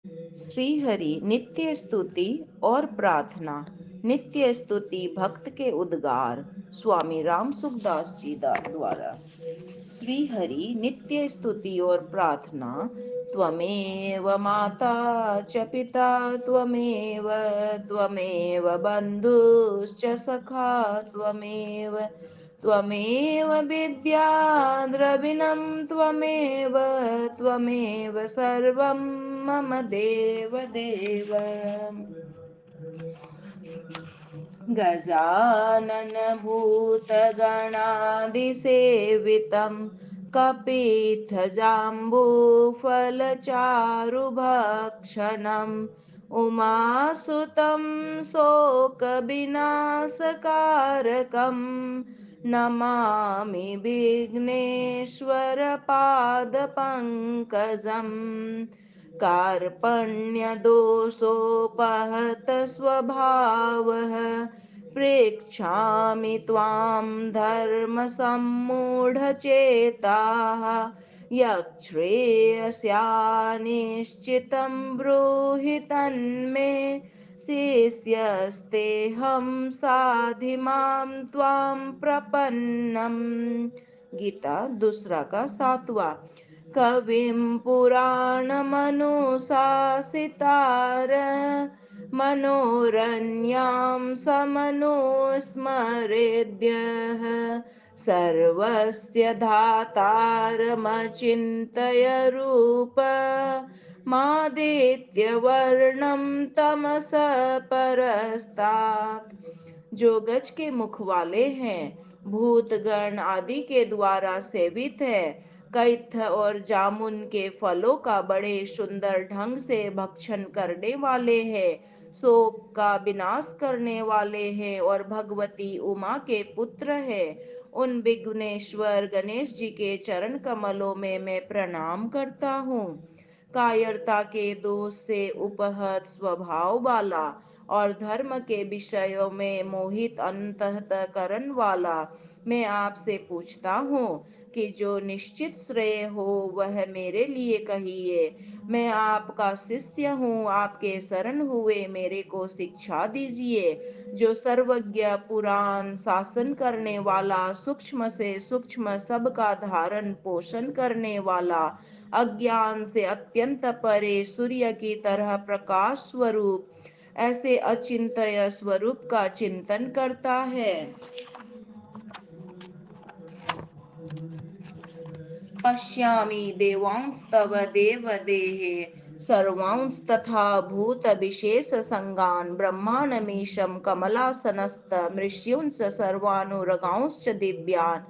श्री हरि नित्य स्तुति और प्रार्थना। नित्य स्तुति भक्त के उद्गार। स्वामी राम सुखदास जी द्वारा। श्री हरि नित्य स्तुति और प्रार्थना। त्वमेव माता च पिता त्वमेव, त्वमेव बन्धुश्च सखा त्वमेव, त्वमेव विद्या द्रविणं त्वमेव, त्वमेव सर्वं मम देव देव। गजानन भूतगणादिसेवितं कपित्थजाम्बूफलचारुभक्षणम् उमासुतं शोकविनाशकारकं नमामि विघ्नेश्वरपादपङ्कजम्। कार्पण्यदोषोपहतस्वभावः प्रेक्षामि त्वां धर्मसम्मूढचेताः। यच्छ्रेयस्यानिश्चितं ब्रूहि तन्मे, शिष्यस्तेऽहं साधि मां त्वां प्रपन्नम्। गीता दूसरा का सातवां। कविं पुराणमनुशासितार मनोरण्यां समनुस्मरेद्यः सर्वस्य धातारमचिन्तय रूप मादित्यवर्णं तमसः परस्तात्। जो गज के मुख वाले हैं, भूतगण आदि के द्वारा सेवित है, कैथ और जामुन के फलों का बड़े सुंदर ढंग से भक्षण करने वाले हैं, शोक का विनाश करने वाले हैं और भगवती उमा के पुत्र है। उन विघ्नेश्वर गणेश जी के चरण कमलों में मैं प्रणाम करता हूँ। कायरता के दोष से उपहत स्वभाव वाला और धर्म के विषयों में मोहित अंतःकरण वाला, मैं आपसे पूछता हूँ कि जो निश्चित श्रेय हो वह मेरे लिए कहिए। मैं आपका शिष्य हूँ, आपके शरण हुए मेरे को शिक्षा दीजिए। जो सर्वज्ञ पुराण शासन करने वाला, सूक्ष्म से सूक्ष्म सबका धारण पोषण करने वाला, अज्ञान से अत्यंत परे सूर्य की तरह प्रकाश स्वरूप, ऐसे अचिंत्य स्वरूप का चिंतन करता है। पश्यामि देवांस्तव देवदेहे सर्वांस्तथा भूत विशेष संगान ब्रह्माणमीशं कमलासनस्त मृष्युंस सर्वानुरगांश्च दिव्यान्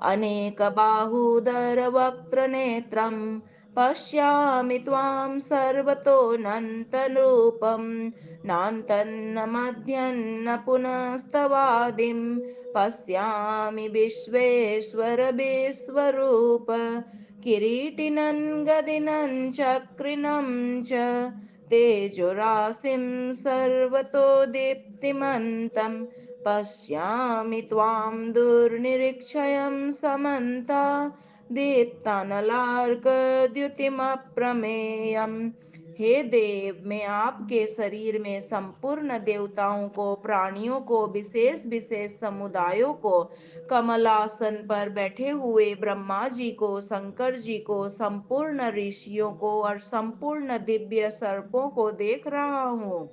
अनेक बाहूदर वक्त्र नेत्रं पश्यामि त्वां सर्वतोऽनन्तरूपं नान्तन्न मध्यन्न पुनस्तवादिं पश्यामि विश्वेश्वर विश्वरूप किरीटिनं गदिनं चक्रिणं च तेजोराशिं सर्वतो दीप्तिमन्तं पश्यामि त्वां दुर्निरीक्षयं समन्ता दीप्तानलार्कद्युतिमप्रमेयम्। हे देव, मैं आपके शरीर में संपूर्ण देवताओं को, प्राणियों को, विशेष विशेष समुदायों को, कमलासन पर बैठे हुए ब्रह्मा जी को, शंकर जी को, संपूर्ण ऋषियों को और संपूर्ण दिव्य सर्पों को देख रहा हूँ।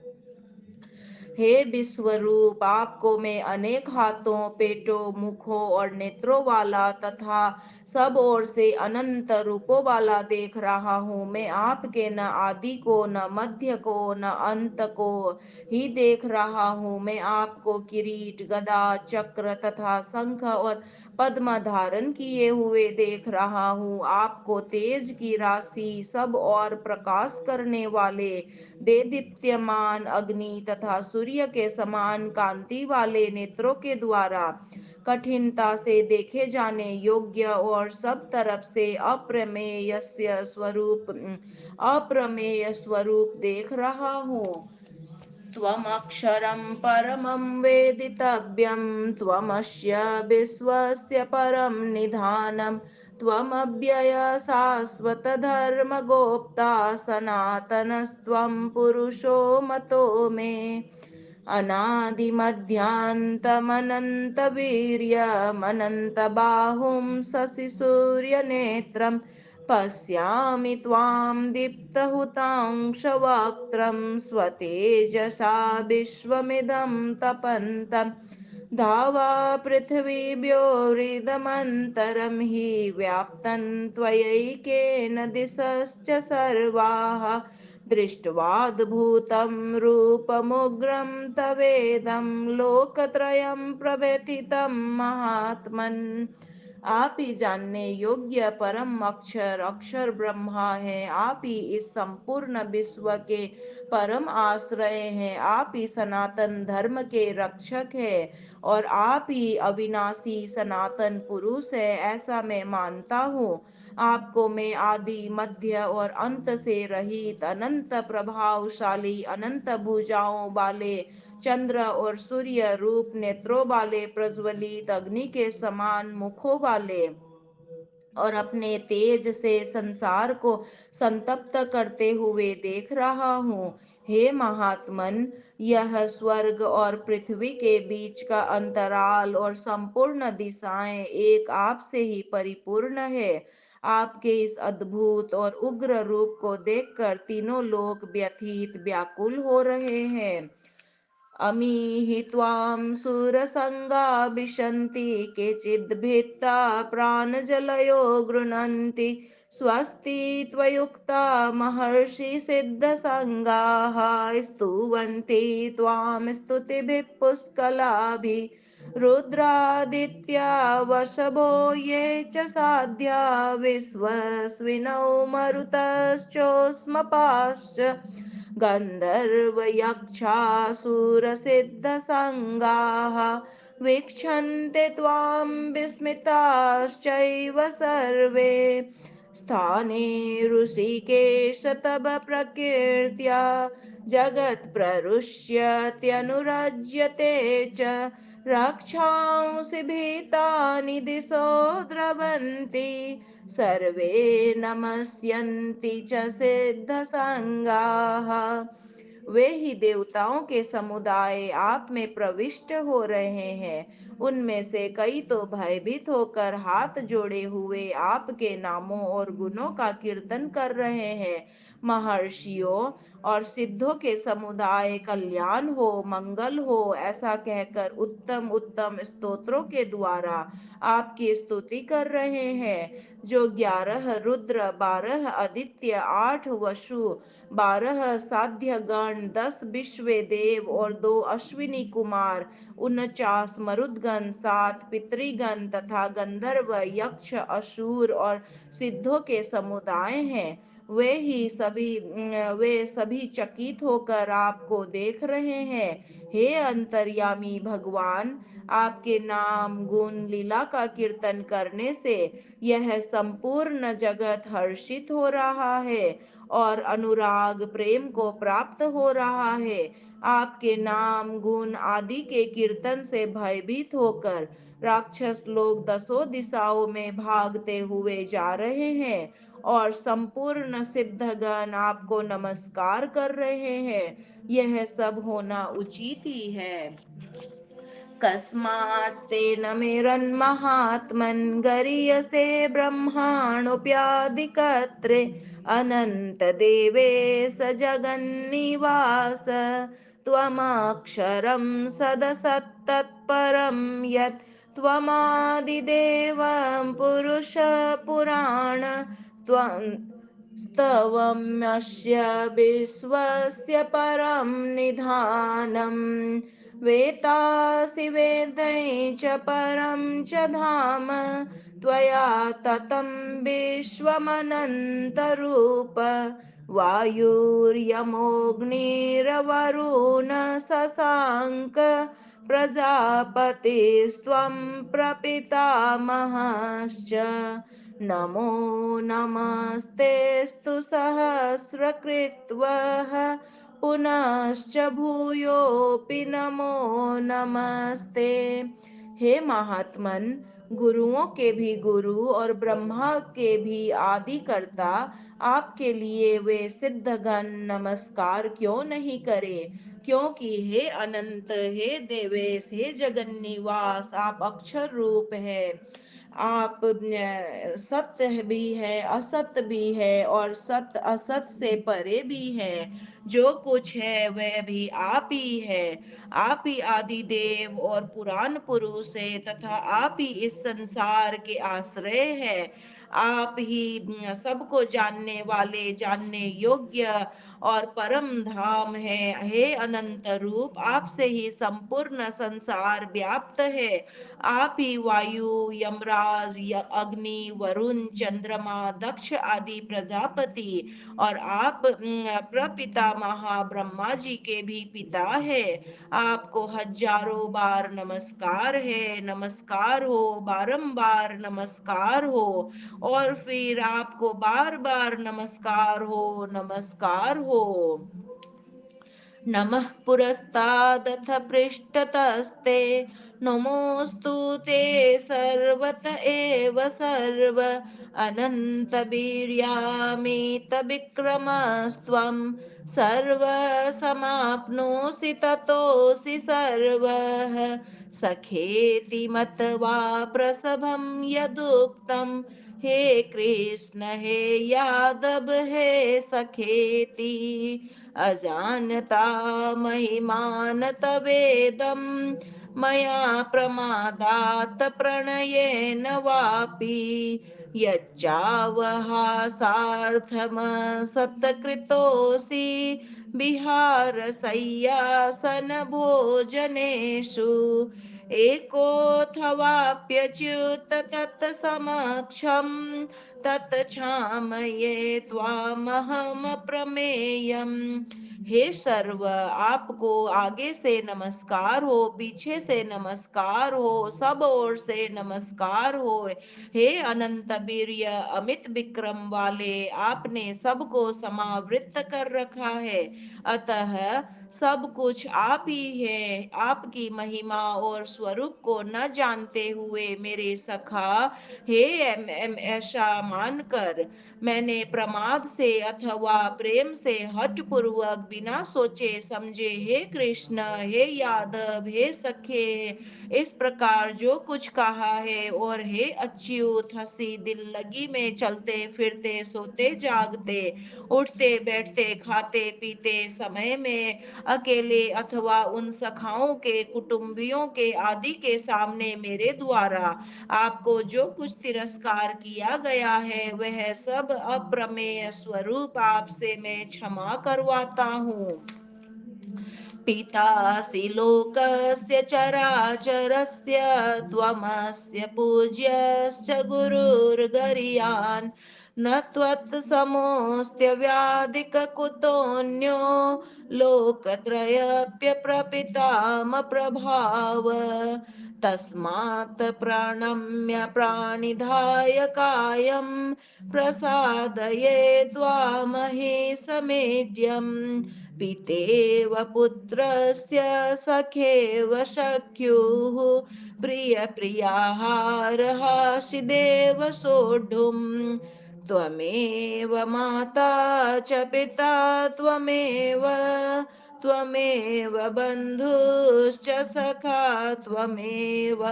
हे विश्वरूप, आपको मैं अनेक हाथों, पेटों, मुखों और नेत्रों वाला तथा सब ओर से अनंत रूपों वाला देख रहा हूँ। मैं आपके न आदि को, न मध्य को, न अंत को ही देख रहा हूँ। मैं आपको किरीट, गदा, चक्र तथा शंख और पद्म धारण किए हुए देख रहा हूँ। आपको तेज की राशि, सब और प्रकाश करने वाले, दे दीप्यमान अग्नि तथा सूर्य के समान कांति वाले नेत्रों के द्वारा कठिनता से देखे जाने योग्य और सब तरफ से अप्रमेय स्वरूप देख रहा हूँ। त्वमक्षरं परमं वेदितव्यं त्वमस्य विश्वस्य परं निधानम् त्वमव्यय शाश्वतधर्मगोप्ता सनातनस्त्वं पुरुषो मतो मे। अनादिमध्यान्तमनन्तवीर्यमनन्तबाहुं शशिसूर्यनेत्रं पश्यामि त्वां दीप्तहुतांशवक्त्रं स्वतेजसा विश्वमिदं तपन्तम्। धावा पृथिवीभ्योरिदमन्तरं हि व्याप्तं त्वयैकेन दिशश्च सर्वाः। दृष्ट्वाद्भुतं रूपमुग्रं तवेदं लोकत्रयं प्रव्यथितं महात्मन्। आप ही जानने योग्य परम अक्षर अक्षर ब्रह्मा है। आप ही इस संपूर्ण विश्व के परम आश्रय हैं। आप ही सनातन धर्म के रक्षक है और आप ही अविनाशी सनातन पुरुष है, ऐसा मैं मानता हूँ। आपको मैं आदि मध्य और अंत से रहित अनंत प्रभावशाली अनंत भुजाओं वाले चंद्र और सूर्य रूप नेत्रों वाले प्रज्वलित अग्नि के समान मुखों वाले और अपने तेज से संसार को संतप्त करते हुए देख रहा हूँ। हे महात्मन, यह स्वर्ग और पृथ्वी के बीच का अंतराल और संपूर्ण दिशाएं एक आप से ही परिपूर्ण है। आपके इस अद्भुत और उग्र रूप को देखकर तीनों लोग व्यथित व्याकुल हो रहे हैं। अमीहि त्वां सुरसङ्गा विशन्ति केचिद्भित्ता प्राणजलयो गृह्णन्ति। स्वस्ति त्वयुक्ता महर्षिसिद्धसङ्गाः स्तुवन्ति त्वां स्तुतिभिः पुष्कलाभिः। रुद्रादित्या वशवो ये च साध्या विश्वस्विनौ मरुतश्चोष्मपाश्च गन्धर्वयक्षासुरसिद्धसङ्गाः वीक्षन्ते त्वां विस्मिताश्चैव सर्वे। स्थाने ऋषिकेश तव प्रकीर्त्या जगत्प्ररुष्यत्यनुरज्यते च। रक्षांसि भीतानि दिशो द्रवन्ति सर्वे नमस्यन्ति च सिद्धसंगाः। वे ही देवताओं के समुदाय आप में प्रविष्ट हो रहे हैं। उनमें से कई तो भयभीत होकर हाथ जोड़े हुए आपके नामों और गुणों का कीर्तन कर रहे हैं। महर्षियों और सिद्धों के समुदाय कल्याण हो मंगल हो ऐसा कहकर उत्तम उत्तम स्तोत्रों के द्वारा आपकी स्तुति कर रहे हैं। जो 11 रुद्र 12 आदित्य 8 वसु 12 साध्य गण 10 विश्व देव और 2 अश्विनी कुमार 49 मरुदगण 7 पितृगण तथा गंधर्व यक्ष असुर और सिद्धों के समुदाय हैं। वे सभी चकित होकर आपको देख रहे हैं। हे अंतर्यामी भगवान, आपके नाम गुण लीला का कीर्तन करने से यह संपूर्ण जगत हर्षित हो रहा है और अनुराग प्रेम को प्राप्त हो रहा है। आपके नाम गुण आदि के कीर्तन से भयभीत होकर राक्षस लोग दसों दिशाओं में भागते हुए जा रहे हैं और संपूर्ण सिद्धगण आपको नमस्कार कर रहे हैं। यह सब होना उचित ही है। कस्मात्तेन मेरन्महात्मन् गरीयसे ब्रह्माणोऽप्यादिकर्त्रे अनन्तदेवेश जगन्निवास। त्वमक्षरं सदसत्तत्परं यत् त्वमादिदेवं पुरुषपुराण त्वं स्तवमस्य विश्वस्य परं निधानम्। वेत्तासि वेदैः च परं च धाम त्वया ततं विश्वमनन्तरूप। वायुर्यमोऽग्निर्वरुण शशाङ्क प्रजापतिस्त्वं प्रपितामहश्च। नमो नमस्तेऽस्तु सहस्रकृत्वः पुनश्च भूयोऽपि नमो नमस्ते। हे महात्मन, गुरुओं के भी गुरु और ब्रह्मा के भी आदि कर्ता, आपके लिए वे सिद्धगण नमस्कार क्यों नहीं करे? क्योंकि हे अनंत, हे देवेश, हे जगन निवास, आप अक्षर रूप है। आप सत्य भी है, असत्य भी है, और सत्य असत से परे भी है। जो कुछ है वह भी आप ही है। आप ही आदि देव और पुराण पुरुष है, तथा आप ही इस संसार के आश्रय है। आप ही सबको जानने वाले, जानने योग्य और परम धाम है। हे अनंत रूप, आपसे ही संपूर्ण संसार व्याप्त है। आप ही वायु, यमराज, अग्नि, वरुण, चंद्रमा, दक्ष आदि प्रजापति, और आप प्रपिता महाब्रह्मा जी के भी पिता है। आपको हजारों बार नमस्कार है, नमस्कार हो, बारंबार नमस्कार हो, और फिर आपको बार बार नमस्कार हो, नमस्कार हो। नमः पुरस्तादथ पृष्ठतस्ते, नमोऽस्तु ते सर्वत एव सर्व अनन्तवीर्यामितविक्रमस्त्वं सर्वसमाप्नोषि ततोऽसि सर्वः। सखेति मत्वा प्रसभं यदुक्तं, हे कृष्ण हे यादव हे सखेति, अजानता महिमान तवेदं, मया प्रमादात् प्रणयेन वापि। यच्चावहासार्थमसत्कृतोऽसि विहारशय्यासनभोजनेषु, एकोऽथवाप्यच्युत तत्समक्षं, तत्क्षामये त्वामहमप्रमेयम्। हे सर्व, आपको आगे से नमस्कार हो, पीछे से नमस्कार हो, सब ओर से नमस्कार हो। हे अनंत वीर्य अमित विक्रम वाले, आपने सबको समावृत कर रखा है। अतः सब कुछ आप ही है। आपकी महिमा और स्वरूप को न जानते हुए मेरे सखा, हे ऐसा मानकर मैंने प्रमाद से अथवा प्रेम से हठ पूर्वक बिना सोचे समझे हे कृष्ण, हे यादव, हे सखे, इस प्रकार जो कुछ कहा है, और हे अच्युत, हंसी दिल लगी में चलते फिरते सोते जागते, उठते बैठते, खाते पीते समय में, अकेले अथवा उन सखाओं के, कुटुंबियों के आदि के सामने मेरे द्वारा आपको जो कुछ तिरस्कार किया गया है, वह सब अप्रमेय स्वरूप आपसे मैं क्षमा करवाता हूँ। पितासि लोकस्य चराचरस्य, त्वमस्य पूज्यश्च गुरुर्गरीयान्, न त्वत्समोऽस्त्यव्याधिककुतोऽन्यो लोकत्रयप्यप्रपितामप्रभाव। तस्मात् प्रणम्य प्राणिधाय कायं, प्रसादये त्वामहेशमेड्यम्। पितेव पुत्रस्य सखेव सख्युः, प्रियप्रियाहारहासिदेव सोढुम्। त्वमेव माता च पिता त्वमेव, त्वमेव बन्धुश्च सखा त्वमेव,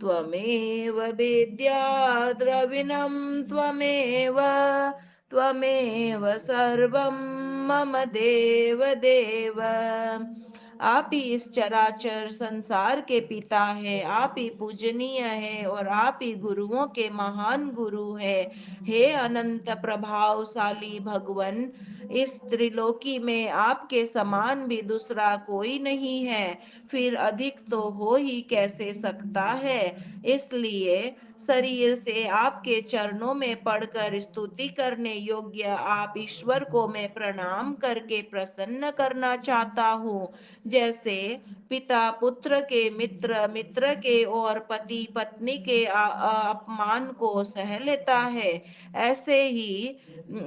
त्वमेव विद्या द्रविणं त्वमेव, त्वमेव सर्वं मम देव देव। आप ही इस चराचर संसार के पिता है, आप ही पूजनीय है, और आप ही गुरुओं के महान गुरु है। हे अनंत प्रभावशाली भगवन, इस त्रिलोकी में आपके समान भी दूसरा कोई नहीं है, फिर अधिक तो हो ही कैसे सकता है। इसलिए शरीर से आपके चरणों में पड़कर स्तुति करने योग्य आप ईश्वर को मैं प्रणाम करके प्रसन्न करना चाहता हूँ। जैसे पिता पुत्र के, मित्र मित्र के, और पति पत्नी के अपमान को सह लेता है, ऐसे ही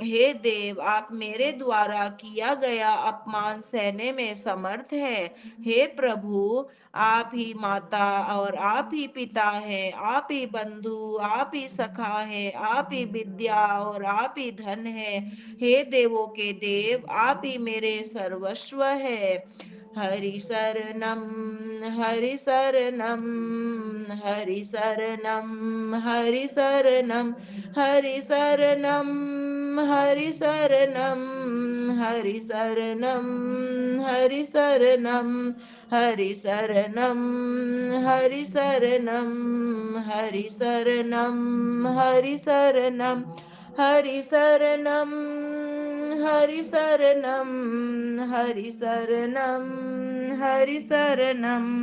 हे देव, आप मेरे मेरे द्वारा किया गया अपमान सहने में समर्थ है। हे प्रभु, आप ही माता और आप ही पिता हैं, आप ही बंधु, आप ही सखा है, आप ही विद्या और आप ही धन है। हे देवों के देव, आप ही मेरे सर्वस्व है। हरि शरणम, हरि शरणम, हरि शरणम, हरि शरणम, हरि शरणम, हरि शरणम, हरि शरणम, हरि शरणम, हरि शरणम, हरि शरणम, हरि शरणम, हरि शरणम, हरि शरणम, हरि शरणम, हरि शरणम, हरि शरणम।